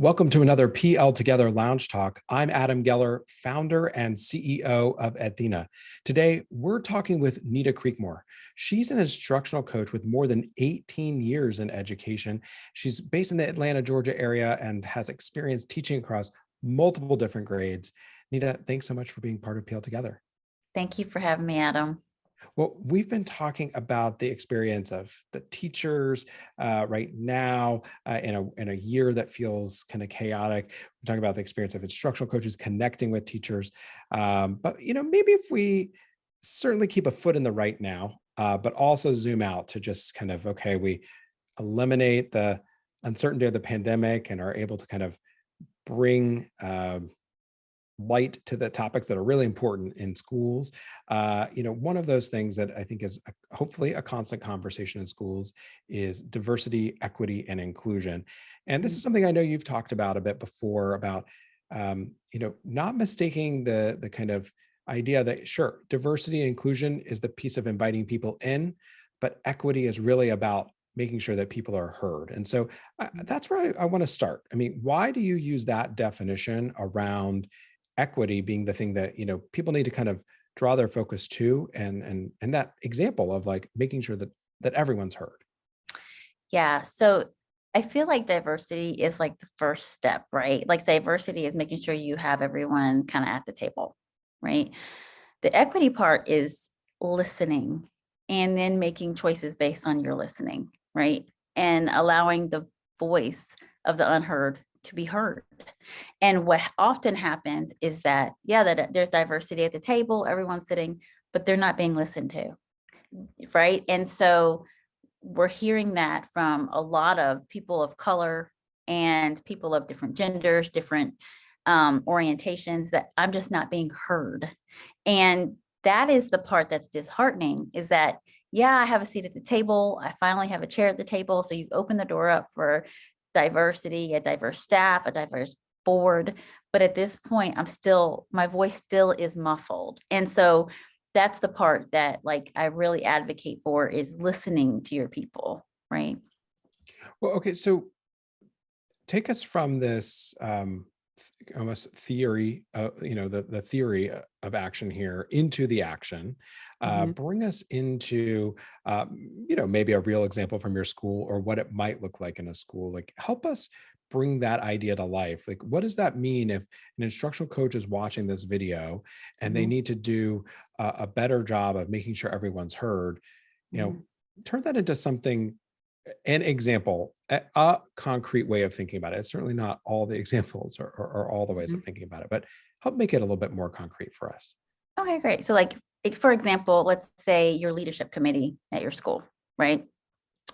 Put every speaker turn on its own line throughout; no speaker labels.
Welcome to another PL Together Lounge Talk. I'm Adam Geller, founder and CEO of Athena. Today, we're talking with Nita Creekmore. She's an instructional coach with more than 18 years in education. She's based in the Atlanta, Georgia area and has experience teaching across multiple different grades. Nita, thanks so much for being part of PL Together.
Thank you for having me, Adam.
Well, we've been talking about the experience of the teachers right now in a year that feels kind of chaotic. We're talking about the experience of instructional coaches connecting with teachers. But maybe if we certainly keep a foot in the right now, but also zoom out to just kind of, okay, we eliminate the uncertainty of the pandemic and are able to kind of bring light to the topics that are really important in schools. One of those things that I think is hopefully a constant conversation in schools is diversity, equity, and inclusion. And this is something I know you've talked about a bit before about, not mistaking the kind of idea that, sure, diversity and inclusion is the piece of inviting people in, but equity is really about making sure that people are heard. And so that's where I want to start. I mean, why do you use that definition around equity being the thing that people need to kind of draw their focus to, and that example of like making sure that everyone's heard?
Yeah, so I feel like diversity is like the first step, right? Like diversity is making sure you have everyone kind of at the table, right? The equity part is listening and then making choices based on your listening, right? And allowing the voice of the unheard to be heard. And what often happens is that, that there's diversity at the table, everyone's sitting, but they're not being listened to, right? And so we're hearing that from a lot of people of color and people of different genders, different orientations, that I'm just not being heard. And that is the part that's disheartening, is that, I have a seat at the table. I finally have a chair at the table. So you've opened the door up for diversity, a diverse staff, a diverse board. But at this point, my voice still is muffled. And so that's the part that I really advocate for, is listening to your people, right?
Well, okay. So take us from this almost theory, the theory of action here into the action. Bring us into, maybe a real example from your school or what it might look like in a school. Like, help us bring that idea to life. Like, what does that mean if an instructional coach is watching this video and they need to do a better job of making sure everyone's heard? Turn that into something, an example, a concrete way of thinking about it. It's certainly not all the examples or all the ways of thinking about it, but help make it a little bit more concrete for us.
Okay, great. So for example, let's say your leadership committee at your school, right?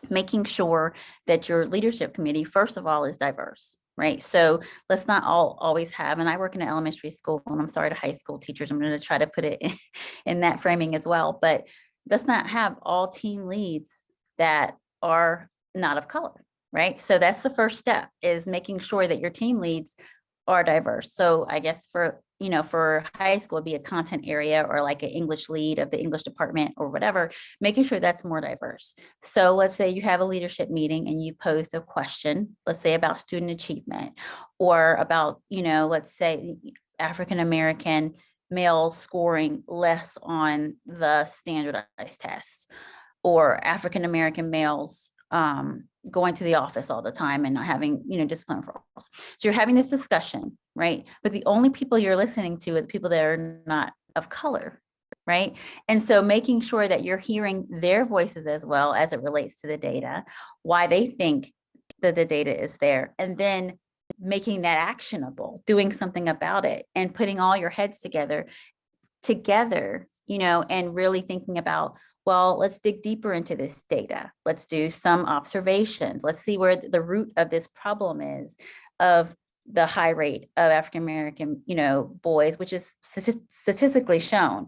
Making sure that your leadership committee, first of all, is diverse, right? So let's not always have, and I work in an elementary school, and I'm sorry to high school teachers, I'm going to try to put it in that framing as well, but let's not have all team leads that are not of color, right? So that's the first step, is making sure that your team leads are diverse. So I guess for high school, it'd be a content area or like an English lead of the English department or whatever, making sure that's more diverse. So let's say you have a leadership meeting and you post a question, let's say about student achievement, or about, let's say African-American males scoring less on the standardized tests, or African-American males going to the office all the time and not having, discipline for all. So you're having this discussion, right? But the only people you're listening to are the people that are not of color, right? And so making sure that you're hearing their voices as well as it relates to the data, why they think that the data is there, and then making that actionable, doing something about it, and putting all your heads together, and really thinking about, well, let's dig deeper into this data. Let's do some observations. Let's see where the root of this problem is, of the high rate of African-American, boys, which is statistically shown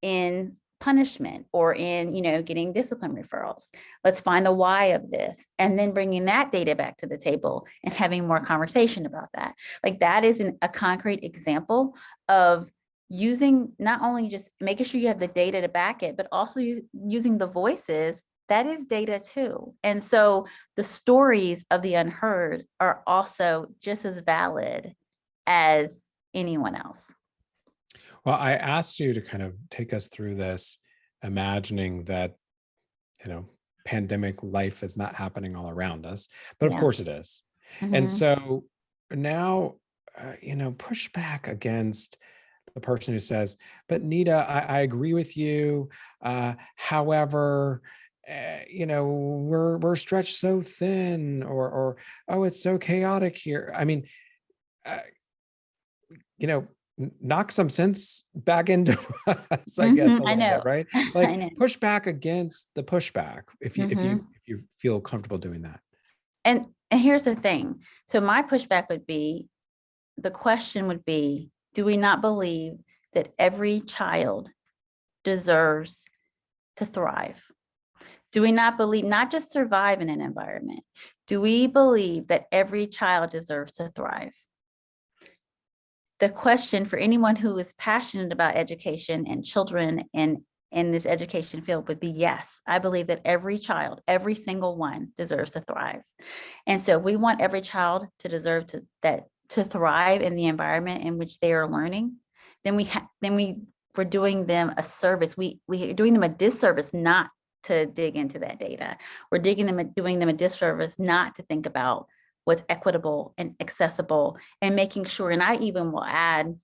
in punishment or in, getting discipline referrals. Let's find the why of this, and then bringing that data back to the table and having more conversation about that. That is a concrete example of using, not only just making sure you have the data to back it, but also using the voices that is data too. And so the stories of the unheard are also just as valid as anyone else.
Well, I asked you to kind of take us through this, imagining that, pandemic life is not happening all around us, but of
Yeah.
course it is. And
Mhm.
so now, push back against the person who says, but Nita, I agree with you. However, we're stretched so thin, or oh, it's so chaotic here. I mean, uh, knock some sense back into us, I guess, a
I
little bit,
know.
right?
I
Like,
know.
push back against the pushback if you if you
Mhm.
if you feel comfortable doing that.
And here's the thing. So my pushback would be, the question would be, do we not believe that every child deserves to thrive? Do we not believe, not just survive in an environment, do we believe that every child deserves to thrive? The question for anyone who is passionate about education and children and in this education field would be, yes, I believe that every child, every single one deserves to thrive. And so we want every child to deserve to thrive in the environment in which they are learning, then we're doing them a service. We're doing them a disservice not to dig into that data. We're doing them a disservice not to think about what's equitable and accessible, and making sure, and I even will add,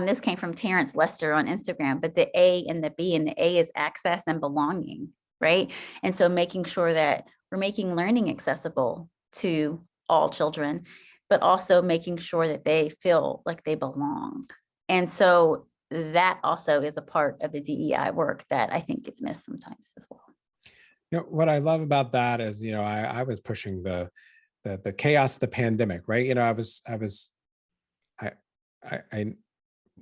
this came from Terrence Lester on Instagram, but the A and the B, and the A is access and belonging, right? And so making sure that we're making learning accessible to all children, but also making sure that they feel like they belong. And so that also is a part of the DEI work that I think gets missed sometimes as well.
What I love about that is, I was pushing the chaos of the pandemic, right? I I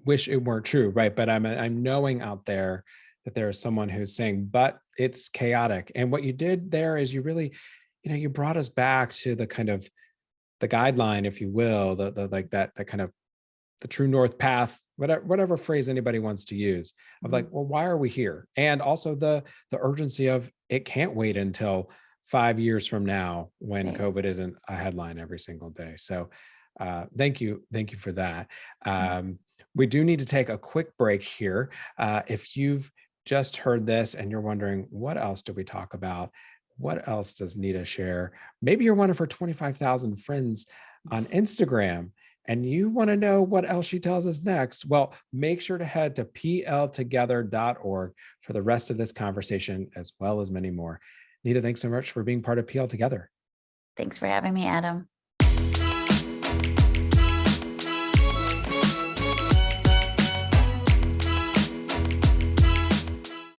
wish it weren't true, right? But I'm knowing out there that there is someone who's saying, but it's chaotic. And what you did there is you really, you brought us back to the kind of the guideline, if you will, the like that kind of the true north path, whatever phrase anybody wants to use, of like,
Mhm.
well, why are we here? And also the urgency of it can't wait until 5 years from now when
Right.
COVID isn't a headline every single day. So thank you for that. We do need to take a quick break here. If you've just heard this and you're wondering, what else do we talk about? What else does Nita share? Maybe you're one of her 25,000 friends on Instagram and you want to know what else she tells us next. Well, make sure to head to pltogether.org for the rest of this conversation, as well as many more. Nita, thanks so much for being part of PL Together.
Thanks for having me, Adam.